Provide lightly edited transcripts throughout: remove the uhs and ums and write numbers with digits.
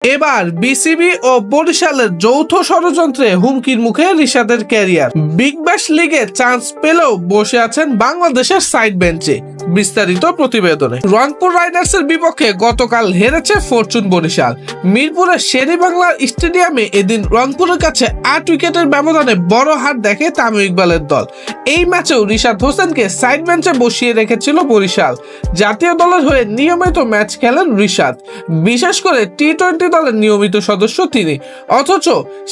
এবার বিসিবি ও বরিশালের যৌথ ষড়যন্ত্রে হুমকির মুখে রিশাদের ক্যারিয়ার। বিগ ব্যাশ লিগে চান্স পেলেও বসে আছেন বাংলাদেশের সাইড বেঞ্চে। বিস্তারিত প্রতিবেদনে। রংপুর রাইডার্সের বিপক্ষে গতকাল হেরেছে ফরচুন বরিশাল। মিরপুরের শেরেবাংলা স্টেডিয়ামে এদিন রংপুরের কাছে ৮ উইকেটের ব্যবধানে বড় হার দেখে তামিম ইকবালের দল। এই ম্যাচেও রিশাদ হোসেনকে সাইড বেঞ্চে বসিয়ে রেখেছিল বরিশাল। জাতীয় দলের হয়ে নিয়মিত ম্যাচ খেলেন রিশাদ, বিশেষ করে টি-20 দলের নিয়মিত সদস্য তিনি। অথচ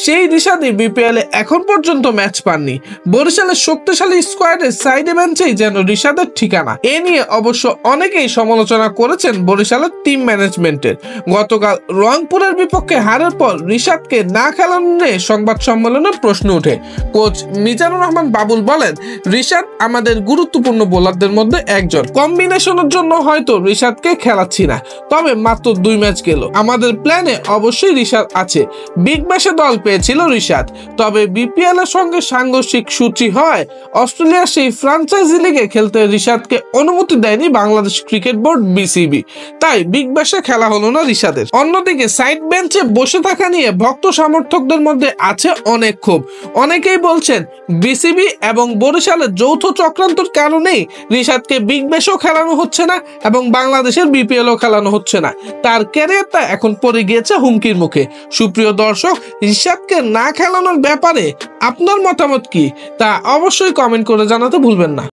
সেই রিশাদই বিপিএল এ এখন পর্যন্ত ম্যাচ পাননি। বরিশালের শক্তিশালী স্কোয়াডের সাইডে বেঞ্চেই যেন রিশাদের ঠিকানা। এ নিয়ে অবশ্য অনেকেই সমালোচনা করেছেন বরিশালের টিম ম্যানেজমেন্টের। গতকাল রংপুরের বিপক্ষে হারের পর রিশাদকে না খেলানো নিয়ে সংবাদ সম্মেলনে প্রশ্ন ওঠে। কোচ মিজানুর রহমান বাবুল বলেন, রিশাদ আমাদের গুরুত্বপূর্ণ বোলারদের মধ্যে একজন। কম্বিনেশনের জন্য হয়তো রিশাদকে খেলাচ্ছি না, তবে মাত্র 2 ম্যাচ গেল। আমাদের প্ল্যানে অবশ্যই রিশাদ আছে। বিগ ব্যাশে দল পেয়েছিল রিশাদ, তবে বিপিএল এর সঙ্গে সাংঘর্ষিক সূচি হয় অস্ট্রেলিয়ার সেই ফ্র্যাঞ্চাইজি লিগে খেলতে রিশাদকে অনুমতি দেয়নি বাংলাদেশ ক্রিকেট বোর্ড বিসিবি। তাই বিগ ব্যাশে খেলা হলো না রিশাদের। অন্যদিকে সাইড বেঞ্চে বসে থাকা নিয়ে ভক্ত সমর্থকদের মধ্যে আছে অনেক ক্ষোভ। অনেকেই বলছেন বিসিবি এবং বরিশালের যৌথ চক্রান্তের কারণেই রিশাদকে বিগ ব্যাশেও খেলানো হচ্ছে না এবং বাংলাদেশের বিপিএলও খেলানো হচ্ছে না। তার ক্যারিয়ারটা এখন পড়ে গিয়েছে হুমকির মুখে। সুপ্রিয় দর্শক, রিশাদকে না খেলানোর ব্যাপারে আপনার মতামত কি তা অবশ্যই কমেন্ট করে জানাতে ভুলবেন না।